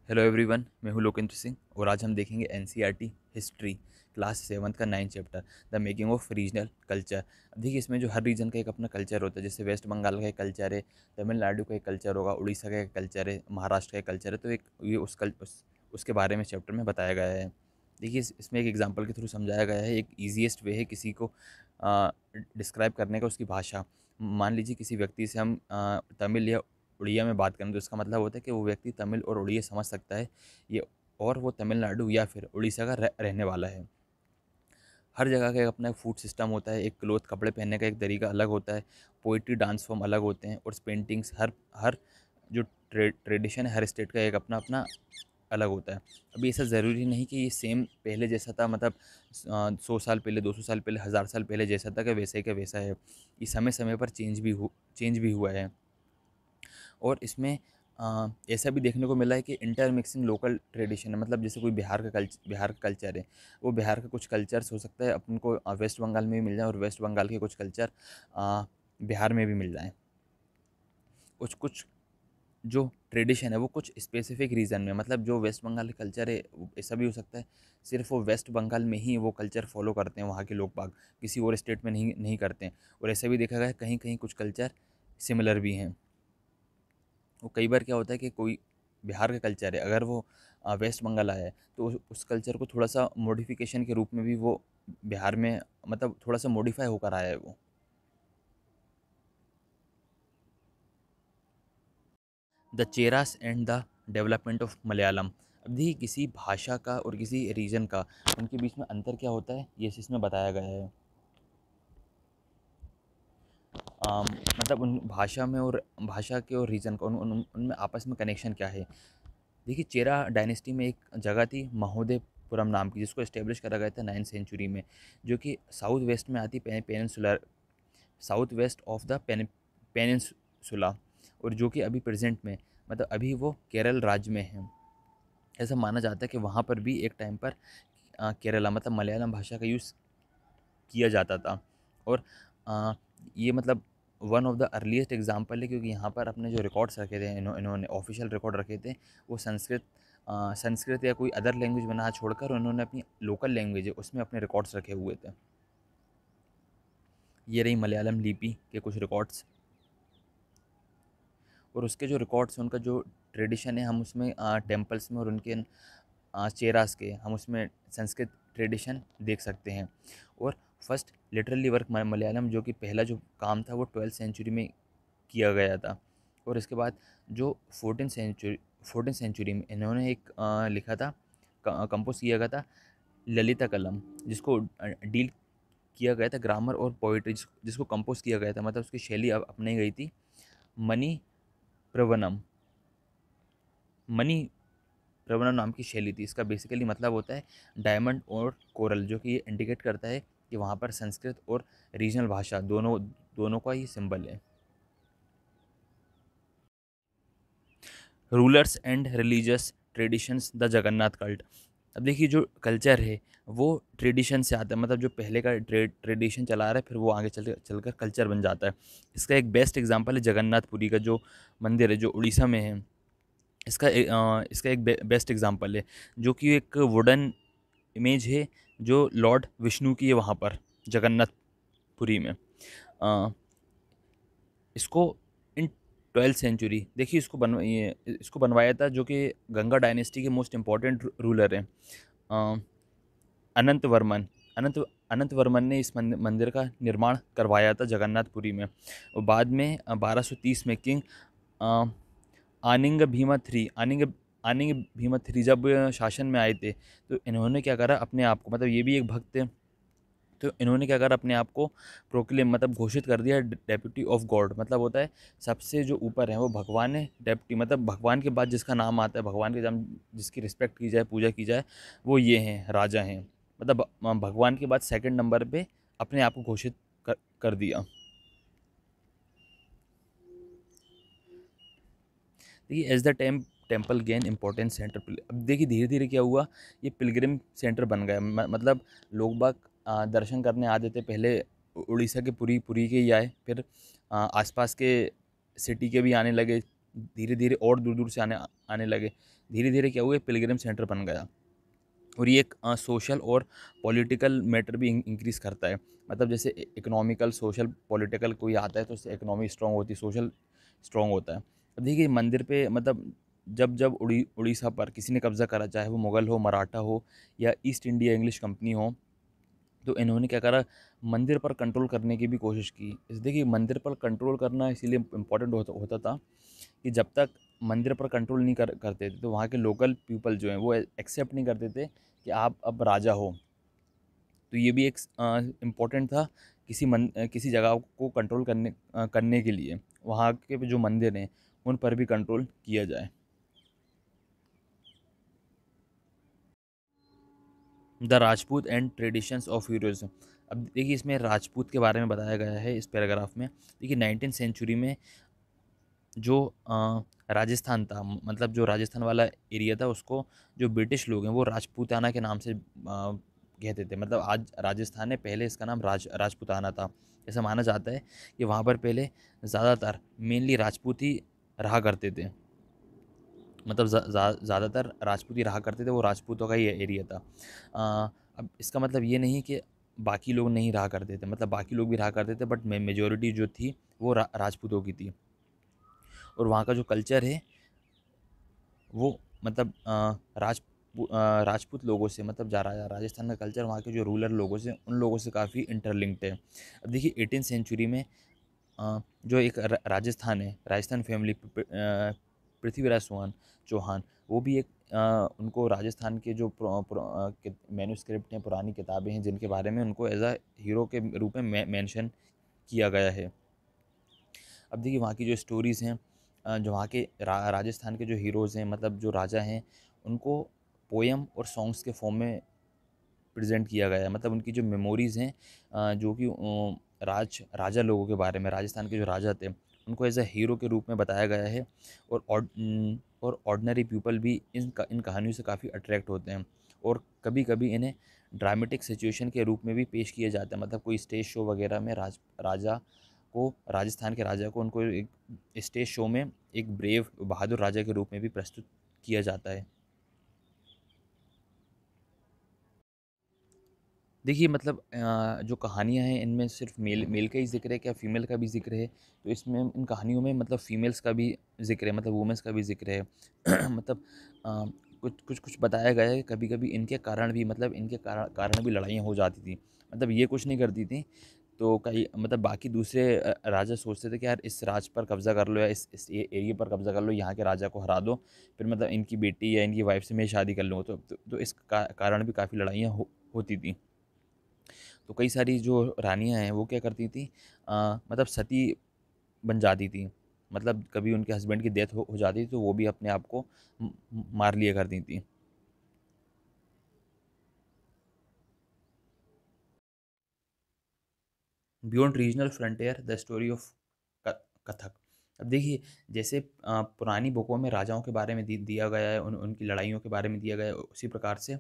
Hello everyone, मैं हूं लोकेंद्र सिंह और आज हम देखेंगे एनसीईआरटी हिस्ट्री क्लास 7th का 9th chapter the making of regional culture. अब देखिए, इसमें जो हर रीजन का एक अपना कल्चर होता है। जैसे वेस्ट बंगाल का एक कल्चर है, तमिलनाडु का एक कल्चर होगा, उड़ीसा का एक कल्चर है, महाराष्ट्र का एक कल्चर है। तो एक ये उसके बारे में चैप्टर में बताया गया है। देखिए, इसमें एक एग्जाम्पल के थ्रू समझाया गया है। एक ईजीएस्ट वे है किसी को डिस्क्राइब करने का, उसकी भाषा। मान लीजिए किसी व्यक्ति से हम तमिल या उड़िया में बात करें तो इसका मतलब होता है कि वो व्यक्ति तमिल और उड़िया समझ सकता है ये, और वो तमिलनाडु या फिर उड़ीसा का रहने वाला है। हर जगह का एक अपना फूड सिस्टम होता है, एक क्लोथ कपड़े पहनने का एक तरीका अलग होता है, पोइट्री डांस फॉर्म अलग होते हैं, और पेंटिंग्स हर हर जो ट्रेडिशन है हर स्टेट का एक अपना अपना अलग होता है। अभी ऐसा ज़रूरी नहीं कि ये सेम पहले जैसा था, मतलब 100 साल पहले, 200 साल पहले, 1000 साल पहले जैसा था कि वैसे ही का वैसा है। ये समय समय पर चेंज भी हुआ है। और इसमें ऐसा भी देखने को मिला है कि इंटर मिक्सिंग लोकल ट्रेडिशन है। मतलब जैसे कोई बिहार का कल्चर है, वो बिहार का कुछ कल्चर्स हो सकता है अपन को वेस्ट बंगाल में भी मिल जाए, और वेस्ट बंगाल के कुछ कल्चर बिहार में भी मिल जाएँ। कुछ कुछ जो ट्रेडिशन है वो कुछ स्पेसिफिक रीजन में, मतलब जो वेस्ट बंगाल का कल्चर है ऐसा भी हो सकता है सिर्फ वो वेस्ट बंगाल में ही वो कल्चर फॉलो करते हैं, वहाँ के लोग बाग किसी और स्टेट में नहीं नहीं करते हैं। और ऐसा भी देखा गया है कहीं कहीं कुछ कल्चर सिमिलर भी हैं। वो कई बार क्या होता है कि कोई बिहार का कल्चर है, अगर वो वेस्ट बंगाल आया है तो उस कल्चर को थोड़ा सा मॉडिफिकेशन के रूप में भी वो बिहार में, मतलब थोड़ा सा मॉडिफाई होकर आया है वो। The Cheras and the development of Malayalam. अब देखिए, किसी भाषा का और किसी रीजन का, उनके बीच में अंतर क्या होता है ये इसमें बताया गया है। मतलब उन भाषा में और भाषा के और रीजन का उनमें आपस में कनेक्शन क्या है। देखिए, चेरा डायनेस्टी में एक जगह थी महोदयपुरम नाम की, जिसको इस्टेब्लिश करा गया था 9th सेंचुरी में, जो कि साउथ वेस्ट में आती, peninsular south west of the peninsula, और जो कि अभी प्रेजेंट में, मतलब अभी वो केरल राज्य में है। ऐसा माना जाता है कि वहाँ पर भी एक टाइम पर केरला, मतलब मलयालम भाषा का यूज़ किया जाता था। और अ, ये मतलब one of the earliest example है, क्योंकि यहाँ पर अपने जो रिकॉर्ड्स रखे थे, इन्होंने ऑफिशियल रिकॉर्ड रखे थे, वो संस्कृत या कोई अदर लैंग्वेज बना छोड़कर उन्होंने अपनी लोकल लैंग्वेज है उसमें अपने रिकॉर्ड्स रखे हुए थे। ये रही मलयालम लिपि के कुछ रिकॉर्ड्स। और उसके जो रिकॉर्ड्स हैं, उनका जो ट्रेडिशन है, हम उसमें टेम्पल्स में और उनके चेरास के हम उसमें संस्कृत ट्रेडिशन देख सकते हैं। और फर्स्ट लिटरली वर्क मलयालम, जो कि पहला जो काम था वो 12th सेंचुरी में किया गया था। और इसके बाद जो 14th सेंचुरी में इन्होंने एक लिखा था, कंपोज किया गया था ललिता कलम, जिसको डील किया गया था ग्रामर और पोइट्री, जिसको कंपोज किया गया था, मतलब उसकी शैली अपनाई गई थी मनी प्रवनम। मनी प्रवनम नाम की शैली थी। इसका बेसिकली मतलब होता है डायमंड और कोरल, जो कि ये इंडिकेट करता है कि वहाँ पर संस्कृत और रीजनल भाषा दोनों दोनों का ही सिंबल है। Rulers and religious traditions the Jagannath cult. अब देखिए, जो कल्चर है वो ट्रेडिशन से आता है, मतलब जो पहले का ट्रेडिशन चला रहा है, फिर वो आगे चलकर कल्चर बन जाता है। इसका एक बेस्ट एग्जांपल है जगन्नाथपुरी का जो मंदिर है, जो उड़ीसा में है। इसका एक बेस्ट एग्जांपल है, जो कि एक वुडन इमेज है जो लॉर्ड विष्णु की है वहाँ पर जगन्नाथपुरी में। अ, इसको इन 12th सेंचुरी, देखिए इसको बनवाया था, जो कि गंगा डायनेस्टी के मोस्ट इम्पॉर्टेंट रूलर हैं, अ, अनंत वर्मन। अनंत अनंत वर्मन ने इस मंदिर का निर्माण करवाया था जगन्नाथपुरी में। और बाद में 1230 में किंग अ, आनिंग भीमा थ्री जब शासन में आए थे, तो इन्होंने क्या करा अपने आप को, मतलब ये भी एक भक्त थे, तो इन्होंने क्या करा अपने आप को प्रोक्लेम, मतलब घोषित कर दिया डेप्यूटी ऑफ गॉड। मतलब होता है सबसे जो ऊपर है वो भगवान है, डेप्टी मतलब भगवान के बाद जिसका नाम आता है, भगवान के नाम जिसकी रिस्पेक्ट की जाए, पूजा की जाए, वो ये हैं, राजा हैं। मतलब भगवान के बाद सेकंड नंबर पे अपने आप को घोषित कर दिया। देखिए, as the temple gain importance centre, अब देखिए धीरे धीरे क्या हुआ, ये पिलग्रिम सेंटर बन गया। मतलब लोग बाग दर्शन करने आते थे पहले, उड़ीसा के पुरी पुरी के ही आए, फिर आसपास के सिटी के भी आने लगे, धीरे धीरे और दूर दूर से आने आने लगे। धीरे धीरे क्या हुआ, पिलग्रिम सेंटर बन गया। और ये एक सोशल और पॉलिटिकल मैटर भी इंक्रीज़ करता है। मतलब जैसे इकोनॉमिकल, सोशल, पॉलिटिकल कोई आता है तो उससे इकोनॉमी स्ट्रॉन्ग होती है, सोशल स्ट्रॉन्ग होता है। अब देखिए मंदिर पे मतलब जब जब उड़ीसा पर किसी ने कब्ज़ा करा, चाहे वो मुग़ल हो, मराठा हो या ईस्ट इंडिया इंग्लिश कंपनी हो, तो इन्होंने क्या करा, मंदिर पर कंट्रोल करने की भी कोशिश की। देखिए मंदिर पर कंट्रोल करना इसीलिए इम्पोर्टेंट होता होता था कि जब तक मंदिर पर कंट्रोल नहीं करते थे तो वहाँ के लोकल पीपल जो हैं वो एक्सेप्ट नहीं करते थे कि आप अब राजा हो। तो ये भी एक इम्पोर्टेंट था किसी जगह को कंट्रोल करने के लिए वहाँ के जो मंदिर हैं उन पर भी कंट्रोल किया जाए। The Rajput and traditions of heroism. अब देखिए इसमें राजपूत के बारे में बताया गया है इस पैराग्राफ में। देखिए 19th सेंचुरी में जो राजस्थान था, मतलब जो राजस्थान वाला एरिया था उसको जो ब्रिटिश लोग हैं वो राजपूताना के नाम से कहते थे। मतलब आज राजस्थान है, पहले इसका नाम राजपूताना था। ऐसा माना जाता है कि वहाँ पर पहले ज़्यादातर मेनली राजपूत ही रहा करते थे। मतलब ज़्यादातर राजपूत ही रहा करते थे, वो राजपूतों का ही एरिया था। अब इसका मतलब ये नहीं कि बाकी लोग नहीं रहा करते थे, मतलब बाकी लोग भी रहा करते थे, बट मेजोरिटी जो थी वो राजपूतों की थी। और वहाँ का जो कल्चर है वो मतलब राजपूत लोगों से, मतलब राजस्थान का कल्चर वहाँ के जो रूलर लोगों से, उन लोगों से काफ़ी इंटरलिंक्ड है। अब देखिए 18th सेंचुरी में जो एक राजस्थान है, राजस्थान फैमिली, पृथ्वीराज चौहान, वो भी एक उनको राजस्थान के जो मैन्युस्क्रिप्ट हैं, पुरानी किताबें हैं, जिनके बारे में उनको एज अ हीरो के रूप में मेंशन किया गया है। अब देखिए वहाँ की जो स्टोरीज़ हैं, जो वहाँ के राजस्थान के जो हीरोज़ हैं, मतलब जो राजा हैं, उनको पोएम और सॉन्ग्स के फॉर्म में प्रेजेंट किया गया है। मतलब उनकी जो मेमोरीज़ हैं, जो कि राजा लोगों के बारे में, राजस्थान के जो राजा थे उनको एज अ हीरो के रूप में बताया गया है। और ऑर्डिनरी पीपल भी इन कहानियों से काफ़ी अट्रैक्ट होते हैं। और कभी कभी इन्हें ड्रामेटिक सिचुएशन के रूप में भी पेश किया जाता है। मतलब कोई स्टेज शो वगैरह में राजा को, राजस्थान के राजा को, उनको एक स्टेज शो में एक ब्रेव बहादुर राजा के रूप में भी प्रस्तुत किया जाता है। देखिए मतलब जो कहानियाँ हैं इनमें सिर्फ मेल मेल का ही ज़िक्र है क्या, फीमेल का भी ज़िक्र है? तो इसमें इन कहानियों में मतलब फीमेल्स का भी ज़िक्र है, मतलब वुमेन्स का भी ज़िक्र है। मतलब अ, कुछ बताया गया है कि कभी-कभी इनके कारण भी, मतलब इनके कारण भी लड़ाइयाँ हो जाती थी। मतलब ये कुछ नहीं करती थी, तो कई मतलब बाकी दूसरे राजा सोचते थे कि यार इस राज पर कब्ज़ा कर लो या इस ए एरिया पर कब्ज़ा कर लो, यहाँ के राजा को हरा दो, फिर मतलब इनकी बेटी या इनकी वाइफ़ से मैं शादी कर लूँगा। तो इस कारण भी काफ़ी लड़ाइयाँ होती थी। तो कई सारी जो रानियाँ हैं वो क्या करती थी, मतलब सती बन जाती थी। मतलब कभी उनके हस्बैंड की डेथ हो जाती थी तो वो भी अपने आप को मार लिया करती थी। Beyond regional frontier the story of Kathak. अब देखिए जैसे पुरानी बुकों में राजाओं के बारे में दिया गया है, उनकी लड़ाइयों के बारे में दिया गया है, उसी प्रकार से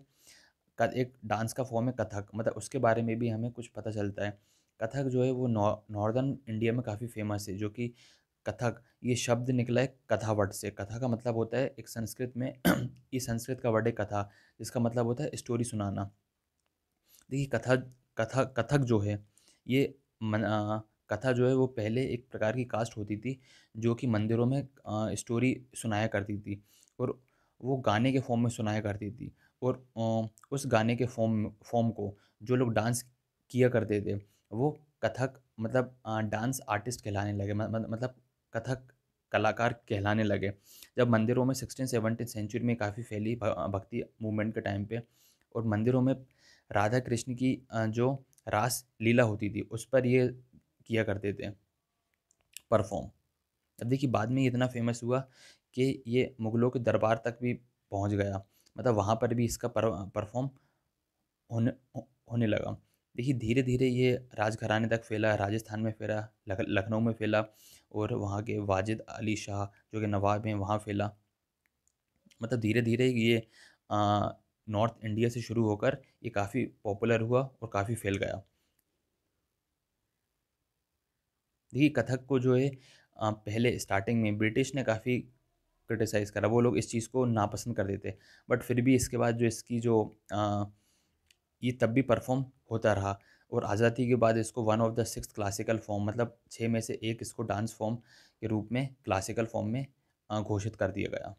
एक डांस का फॉर्म है कथक, मतलब उसके बारे में भी हमें कुछ पता चलता है। कथक जो है वो नॉर्दर्न इंडिया में काफ़ी फेमस है। जो कि कथक, ये शब्द निकला है कथा वर्ड से। कथा का मतलब होता है एक संस्कृत में ये संस्कृत का वर्ड है कथा, जिसका मतलब होता है स्टोरी सुनाना। देखिए कथक जो है ये कथा जो है वो पहले एक प्रकार की कास्ट होती थी जो कि मंदिरों में स्टोरी सुनाया करती थी। और वो गाने के फॉर्म में सुनाया करती थी। और उस गाने के फॉर्म को जो लोग डांस किया करते थे वो कथक, मतलब डांस आर्टिस्ट कहलाने लगे, मतलब कथक कलाकार कहलाने लगे। जब मंदिरों में 16th-17th सेंचुरी में काफ़ी फैली भक्ति मूवमेंट के टाइम पे, और मंदिरों में राधा कृष्ण की जो रास लीला होती थी उस पर ये किया करते थे परफॉर्म। अब देखिए बाद में ये इतना फेमस हुआ कि ये मुगलों के दरबार तक भी पहुंच गया। मतलब वहाँ पर भी इसका परफॉर्म होने होने लगा। देखिए धीरे धीरे ये राजघराने तक फैला, राजस्थान में फैला, लखनऊ में फैला, और वहाँ के वाजिद अली शाह जो कि नवाब हैं वहाँ फैला। मतलब धीरे धीरे ये नॉर्थ इंडिया से शुरू होकर ये काफ़ी पॉपुलर हुआ और काफ़ी फैल गया। देखिए कथक को जो है पहले स्टार्टिंग में ब्रिटिश ने काफ़ी क्रिटिसाइज़ करा, वो लोग इस चीज़ को नापसंद कर देते। बट फिर भी इसके बाद जो इसकी जो अ, ये तब भी परफ़ॉर्म होता रहा और आज़ादी के बाद इसको one of the sixth classical form, मतलब 6 में से एक इसको डांस फॉर्म के रूप में क्लासिकल फॉर्म में घोषित कर दिया गया।